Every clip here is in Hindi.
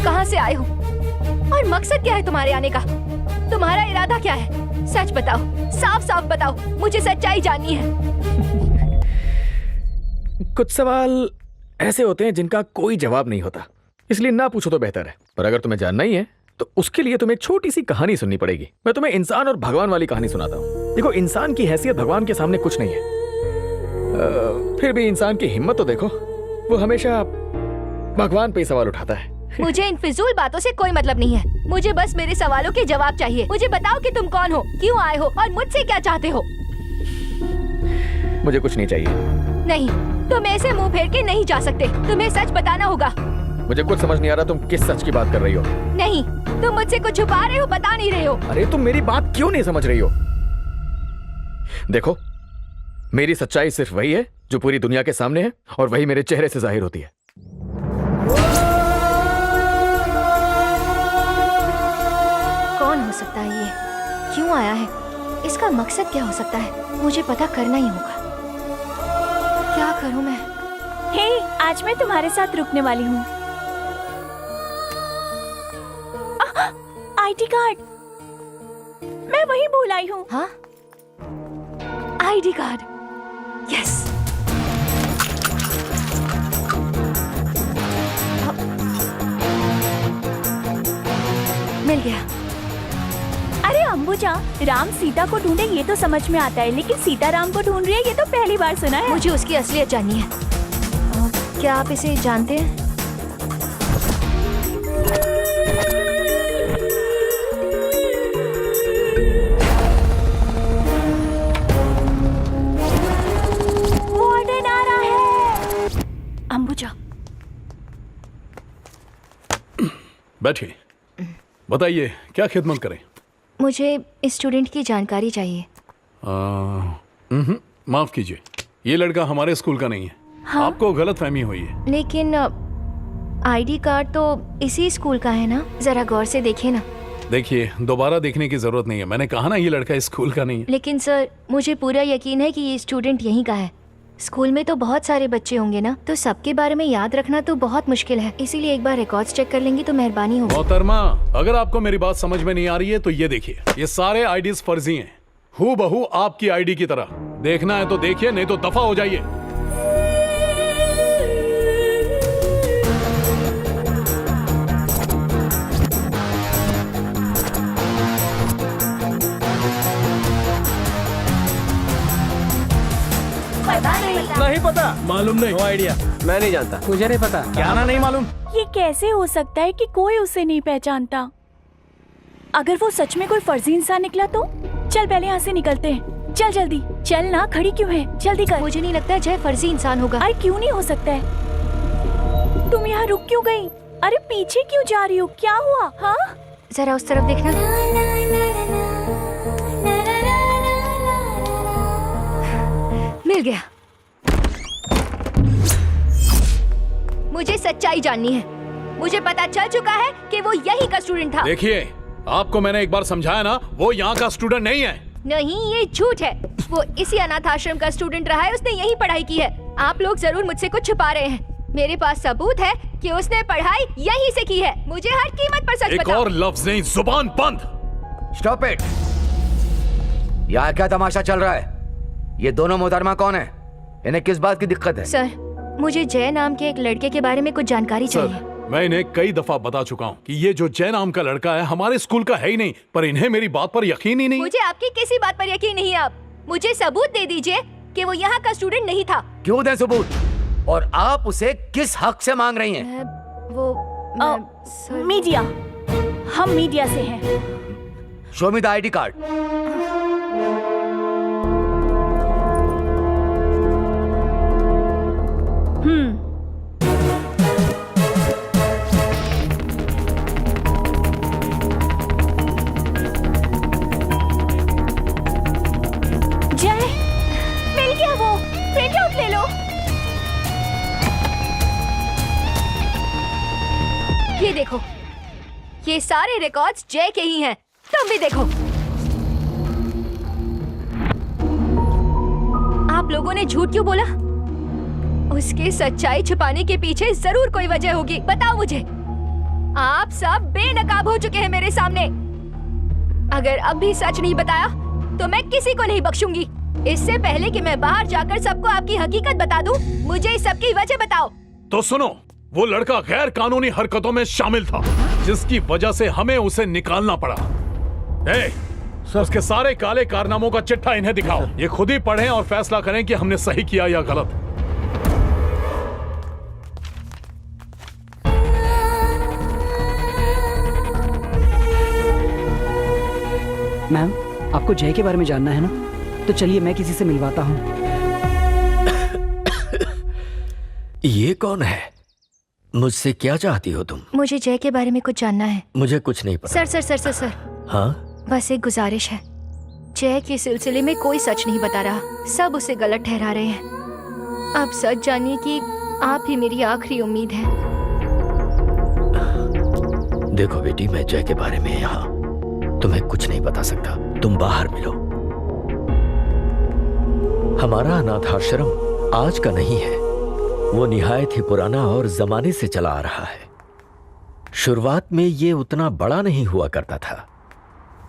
कहाँ से आए हो और मकसद क्या है तुम्हारे आने का? तुम्हारा इरादा क्या है? सच बताओ, साफ साफ बताओ, मुझे सच्चाई जाननी है। कुछ सवाल ऐसे होते हैं जिनका कोई जवाब नहीं होता, इसलिए ना पूछो तो बेहतर है। पर अगर तुम्हें जानना ही है तो उसके लिए तुम्हें एक छोटी सी कहानी सुननी पड़ेगी। मैं तुम्हें इंसान और भगवान वाली कहानी सुनाता हूँ। देखो, इंसान की हैसियत भगवान के सामने कुछ नहीं है, फिर भी इंसान की हिम्मत तो देखो, वो हमेशा भगवान पे ही सवाल उठाता है। मुझे इन फिजूल बातों से कोई मतलब नहीं है। मुझे बस मेरे सवालों के जवाब चाहिए। मुझे बताओ कि तुम कौन हो, क्यों आए हो और मुझसे क्या चाहते हो। मुझे कुछ नहीं चाहिए। नहीं, तुम ऐसे मुंह फेर के नहीं जा सकते। तुम्हें सच बताना होगा। मुझे कुछ समझ नहीं आ रहा तुम किस सच की बात कर रही हो। नहीं, तुम मुझसे कुछ छुपा रहे हो, बता नहीं रहे हो। अरे तुम मेरी बात क्यों नहीं समझ रही हो? देखो, मेरी सच्चाई सिर्फ वही है जो पूरी दुनिया के सामने है और वही मेरे चेहरे से जाहिर होती है। कौन हो सकता है ये? क्यों आया है? इसका मकसद क्या हो सकता है? मुझे पता करना ही होगा। क्या करूं मैं? हे, आज मैं तुम्हारे साथ रुकने वाली हूँ। आईडी कार्ड मैं वही भूल आई हूँ। हाँ, आईडी कार्ड। यस, मिल गया। अरे अंबुजा, राम सीता को ढूंढे ये तो समझ में आता है, लेकिन सीता राम को ढूंढ रही है ये तो पहली बार सुना है। मुझे उसकी असलियत जाननी है। क्या आप इसे जानते हैं? वार्डन आ रहा है। अंबुजा, बैठिए, बताइए क्या खिदमत करें? मुझे इस स्टूडेंट की जानकारी चाहिए। माफ कीजिए, ये लड़का हमारे स्कूल का नहीं है। हाँ? आपको गलतफहमी हुई है। लेकिन आईडी कार्ड तो इसी स्कूल का है ना? जरा गौर से देखिए ना। देखिए, दोबारा देखने की जरूरत नहीं है। मैंने कहा ना, ये लड़का इस स्कूल का नहीं है। लेकिन सर, मुझे पूरा यकीन है कि ये स्टूडेंट यहीं का है। स्कूल में तो बहुत सारे बच्चे होंगे ना, तो सबके बारे में याद रखना तो बहुत मुश्किल है। इसीलिए एक बार रिकॉर्ड्स चेक कर लेंगी तो मेहरबानी होगी। मोहतरमा, अगर आपको मेरी बात समझ में नहीं आ रही है तो ये देखिए, ये सारे आईडीज फर्जी हैं, हूबहू आपकी आईडी की तरह। देखना है तो देखिए, नहीं तो दफा हो जाइए। नहीं पता, मालूम नहीं। No idea. मैं नहीं जानता। मुझे नहीं पता। क्या ना नहीं मालूम? ये कैसे हो सकता है कि कोई उसे नहीं पहचानता? अगर वो सच में कोई फर्जी इंसान निकला तो? चल पहले यहाँ से निकलते हैं। चल जल्दी चल ना, खड़ी क्यों है? जल्दी कर। मुझे नहीं लगता जय फर्जी इंसान होगा। अरे क्यों नहीं हो सकता है? तुम यहाँ रुक क्यों गई? अरे पीछे क्यों जा रही हो? क्या हुआ? हाँ, जरा उस तरफ देखना। मिल गया। मुझे सच्चाई जाननी है। मुझे पता चल चुका है कि वो यही का स्टूडेंट था। देखिए, आपको मैंने एक बार समझाया ना, वो यहाँ का स्टूडेंट नहीं है। नहीं, ये झूठ है। वो इसी अनाथ आश्रम का स्टूडेंट रहा है। उसने यही पढ़ाई की है। आप लोग जरूर मुझसे कुछ छुपा रहे हैं। मेरे पास सबूत है कि उसने पढ़ाई यहीं से की है। मुझे हर कीमत पर सच एक बताओ। और लफ्ज नहीं, जुबान बंद। Stop it. यहाँ क्या तमाशा चल रहा है? ये दोनों मोहतरमा कौन है? इन्हें किस बात की दिक्कत है? सर, मुझे जय नाम के एक लड़के के बारे में कुछ जानकारी चाहिए। सर, मैं इन्हें कई दफा बता चुका हूँ कि ये जो जय नाम का लड़का है हमारे स्कूल का है ही नहीं, पर इन्हें मेरी बात पर यकीन ही नहीं। मुझे आपकी किसी बात पर यकीन नहीं है। आप मुझे सबूत दे दीजिए कि वो यहाँ का स्टूडेंट नहीं था। क्यों दें सबूत? और आप उसे किस हक से मांग रही हैं? वो मीडिया, हम मीडिया से हैं। Show me the ID card. जय, मिल गया वो। प्रिंट आउट ले लो। ये देखो, ये सारे रिकॉर्ड्स जय के ही हैं। तुम भी देखो। आप लोगों ने झूठ क्यों बोला? उसके सच्चाई छुपाने के पीछे जरूर कोई वजह होगी। बताओ मुझे। आप सब बेनकाब हो चुके हैं मेरे सामने। अगर अब भी सच नहीं बताया तो मैं किसी को नहीं बख्शूंगी। इससे पहले कि मैं बाहर जाकर सबको आपकी हकीकत बता दूं, मुझे इस सब की वजह बताओ। तो सुनो, वो लड़का गैर कानूनी हरकतों में शामिल था, जिसकी वजह से हमें उसे निकालना पड़ा। उसके सारे काले कारनामों का चिट्ठा इन्हें दिखाओ। ये खुद ही पढ़ें और फैसला करें कि हमने सही किया या गलत। मैम, आपको जय के बारे में जानना है ना, तो चलिए मैं किसी से मिलवाता हूँ। ये कौन है? मुझसे क्या चाहती हो तुम? मुझे जय के बारे में कुछ जानना है। मुझे कुछ नहीं पता। Sir sir sir sir sir हाँ? बस एक गुजारिश है। जय के सिलसिले में कोई सच नहीं बता रहा, सब उसे गलत ठहरा रहे हैं। आप सच जानिए कि आप ही मेरी आखिरी उम्मीद है। देखो बेटी, मैं जय के बारे में यहाँ तुम्हें कुछ नहीं बता सकता। तुम बाहर मिलो। हमारा अनाथाश्रम आज का नहीं है, वो निहायत ही पुराना और जमाने से चला आ रहा है। शुरुआत में ये उतना बड़ा नहीं हुआ करता था।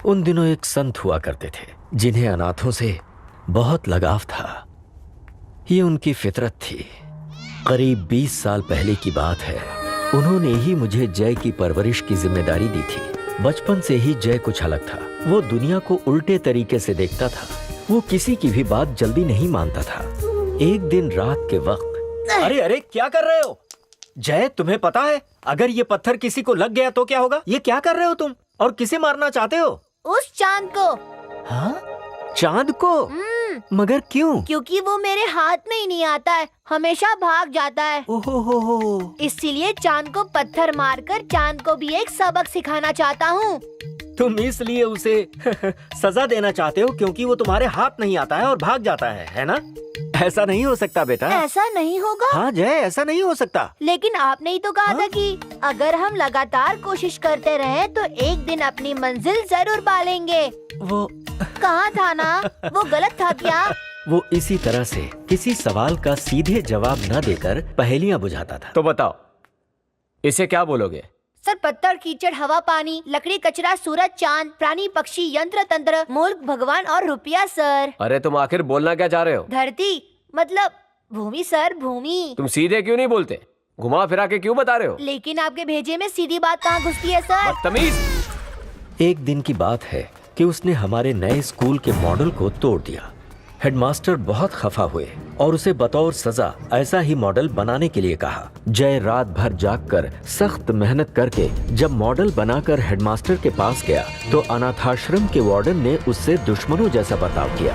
उन दिनों एक संत हुआ करते थे जिन्हें अनाथों से बहुत लगाव था। ये उनकी फितरत थी। करीब 20 साल पहले की बात है। उन्होंने ही मुझे जय की परवरिश की जिम्मेदारी दी थी। बचपन से ही जय कुछ अलग था। वो दुनिया को उल्टे तरीके से देखता था। वो किसी की भी बात जल्दी नहीं मानता था। एक दिन रात के वक्त, अरे अरे, क्या कर रहे हो जय? तुम्हें पता है अगर ये पत्थर किसी को लग गया तो क्या होगा? ये क्या कर रहे हो तुम? और किसे मारना चाहते हो? उस चांद को। हाँ? चांद को? मगर क्यों? क्योंकि वो मेरे हाथ में ही नहीं आता है, हमेशा भाग जाता है। ओहो, इसीलिए चांद को पत्थर मारकर चांद को भी एक सबक सिखाना चाहता हूँ। तुम इसलिए उसे सजा देना चाहते हो क्योंकि वो तुम्हारे हाथ नहीं आता है और भाग जाता है ना? ऐसा नहीं हो सकता बेटा। ऐसा नहीं होगा। हाँ जय, ऐसा नहीं हो सकता। लेकिन आपने ही तो कहा था कि अगर हम लगातार कोशिश करते रहे तो एक दिन अपनी मंजिल जरूर पालेंगे। वो कहा था ना, वो गलत था क्या? वो इसी तरह से किसी सवाल का सीधे जवाब न देकर पहेलियां बुझाता था। तो बताओ, इसे क्या बोलोगे? सर, पत्थर, कीचड़, हवा, पानी, लकड़ी, कचरा, सूरज, चांद, प्राणी, पक्षी, यंत्र, तंत्र, मुल्क, भगवान और रुपया सर। अरे तुम आखिर बोलना क्या चाह रहे हो? धरती मतलब भूमि सर, भूमि। तुम सीधे क्यों नहीं बोलते? घुमा फिरा के क्यों बता रहे हो? लेकिन आपके भेजे में सीधी बात कहाँ घुसती है सर? बदतमीज। एक दिन की बात है कि उसने हमारे नए स्कूल के मॉडल को तोड़ दिया। हेडमास्टर बहुत खफा हुए और उसे बतौर सजा ऐसा ही मॉडल बनाने के लिए कहा। जय रात भर जागकर सख्त मेहनत करके जब मॉडल बनाकर हेडमास्टर के पास गया तो अनाथाश्रम के वार्डन ने उससे दुश्मनों जैसा बर्ताव किया।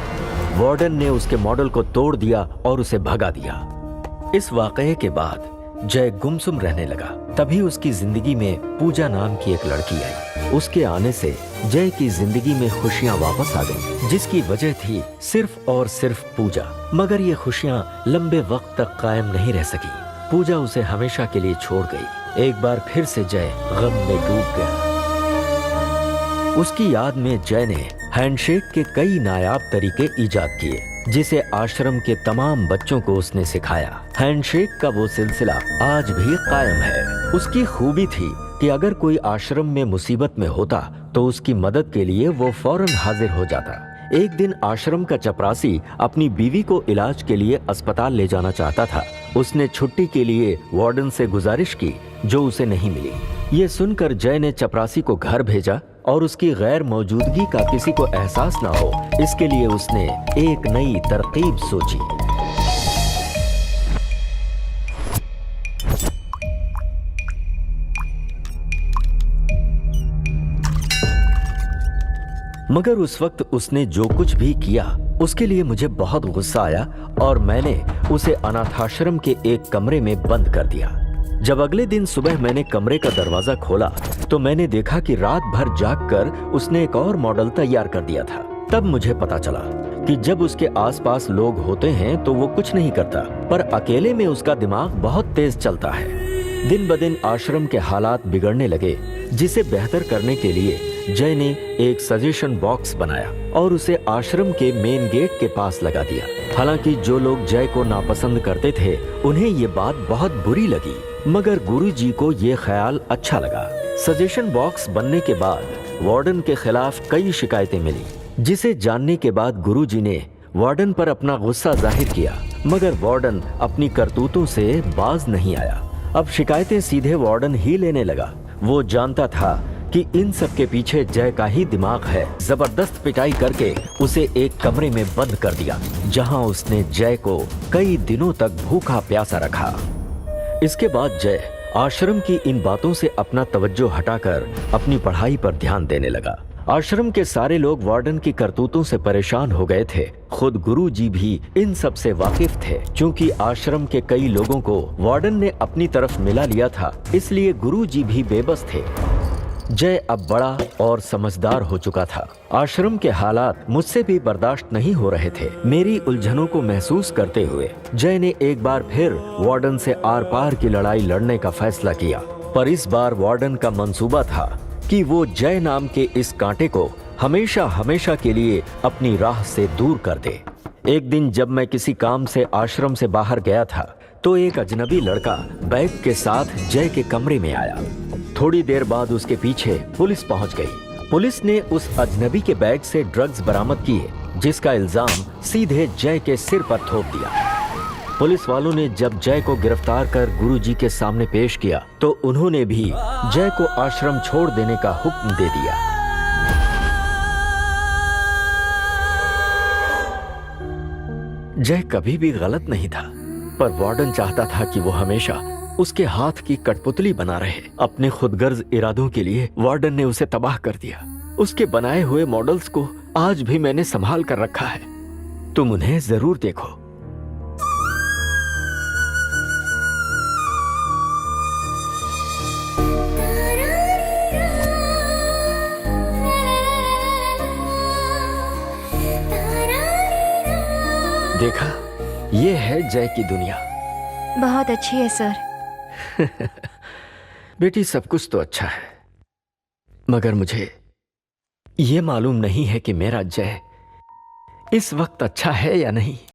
वार्डन ने उसके मॉडल को तोड़ दिया और उसे भगा दिया। इस वाकये के बाद जय गुमसुम रहने लगा। तभी उसकी जिंदगी में पूजा नाम की एक लड़की आई। उसके आने से जय की जिंदगी में खुशियां वापस आ गईं, जिसकी वजह थी सिर्फ और सिर्फ पूजा। मगर ये खुशियां लंबे वक्त तक कायम नहीं रह सकी। पूजा उसे हमेशा के लिए छोड़ गई। एक बार फिर से जय गम में डूब गया। उसकी याद में जय ने हैंडशेक के कई नायाब तरीके इजाद किए, जिसे आश्रम के तमाम बच्चों को उसने सिखाया। हैंडशेक का वो सिलसिला आज भी कायम है। उसकी खूबी थी कि अगर कोई आश्रम में मुसीबत में होता तो उसकी मदद के लिए वो फौरन हाजिर हो जाता। एक दिन आश्रम का चपरासी अपनी बीवी को इलाज के लिए अस्पताल ले जाना चाहता था। उसने छुट्टी के लिए वार्डन से गुजारिश की, जो उसे नहीं मिली। ये सुनकर जय ने चपरासी को घर भेजा और उसकी गैर मौजूदगी का किसी को एहसास ना हो, इसके लिए उसने एक नई तरकीब सोची। मगर उस वक्त उसने जो कुछ भी किया उसके लिए मुझे बहुत गुस्सा आया और मैंने उसे अनाथाश्रम के एक कमरे में बंद कर दिया। जब अगले दिन सुबह मैंने कमरे का दरवाजा खोला तो मैंने देखा कि रात भर जागकर उसने एक और मॉडल तैयार कर दिया था। तब मुझे पता चला कि जब उसके आसपास लोग होते हैं तो वो कुछ नहीं करता, पर अकेले में उसका दिमाग बहुत तेज चलता है। दिन ब दिन आश्रम के हालात बिगड़ने लगे, जिसे बेहतर करने के लिए जय ने एक सजेशन बॉक्स बनाया और उसे आश्रम के मेन गेट के पास लगा दिया। हालांकि जो लोग जय को नापसंद करते थे उन्हें ये बात बहुत बुरी लगी। मगर गुरुजी को ये ख्याल अच्छा लगा। सजेशन बॉक्स बनने के बाद वार्डन के खिलाफ कई शिकायतें मिली, जिसे जानने के बाद गुरुजी ने वार्डन पर अपना गुस्सा जाहिर किया, मगर वार्डन अपनी करतूतों से बाज नहीं आया। अब शिकायतें सीधे वार्डन ही लेने लगा। वो जानता था कि इन सब के पीछे जय का ही दिमाग है। जबरदस्त पिटाई करके उसे एक कमरे में बंद कर दिया, जहां उसने जय को कई दिनों तक भूखा प्यासा रखा। इसके बाद जय आश्रम की इन बातों से अपना तवज्जो हटाकर अपनी पढ़ाई पर ध्यान देने लगा। आश्रम के सारे लोग वार्डन की करतूतों से परेशान हो गए थे। खुद गुरुजी भी इन सब से वाकिफ थे। क्योंकि आश्रम के कई लोगों को वार्डन ने अपनी तरफ मिला लिया था, इसलिए गुरुजी भी बेबस थे। जय अब बड़ा और समझदार हो चुका था। आश्रम के हालात मुझसे भी बर्दाश्त नहीं हो रहे थे। मेरी उलझनों को महसूस करते हुए जय ने एक बार फिर वार्डन से आर पार की लड़ाई लड़ने का फैसला किया। पर इस बार वार्डन का मंसूबा था कि वो जय नाम के इस कांटे को हमेशा हमेशा के लिए अपनी राह से दूर कर दे। एक दिन जब मैं किसी काम से आश्रम से बाहर गया था, तो एक अजनबी लड़का बैग के साथ जय के कमरे में आया। थोड़ी देर बाद उसके पीछे पुलिस पहुंच गई। पुलिस ने उस अजनबी के बैग से ड्रग्स बरामद किए, जिसका इल्जाम सीधे जय के सिर पर थोप दिया। पुलिस वालों ने जब जय को गिरफ्तार कर गुरुजी के सामने पेश किया, तो उन्होंने भी जय को आश्रम छोड़ देने का हुक्म दे दिया। जय कभी भी गलत नहीं था, पर वार्डन चाहता था कि वो हमेशा उसके हाथ की कठपुतली बना रहे। अपने खुदगर्ज इरादों के लिए वार्डन ने उसे तबाह कर दिया। उसके बनाए हुए मॉडल्स को आज भी मैंने संभाल कर रखा है। तुम उन्हें जरूर देखो। देखा, ये है जय की दुनिया। बहुत अच्छी है सर। बेटी, सब कुछ तो अच्छा है, मगर मुझे ये मालूम नहीं है कि मेरा जय इस वक्त अच्छा है या नहीं।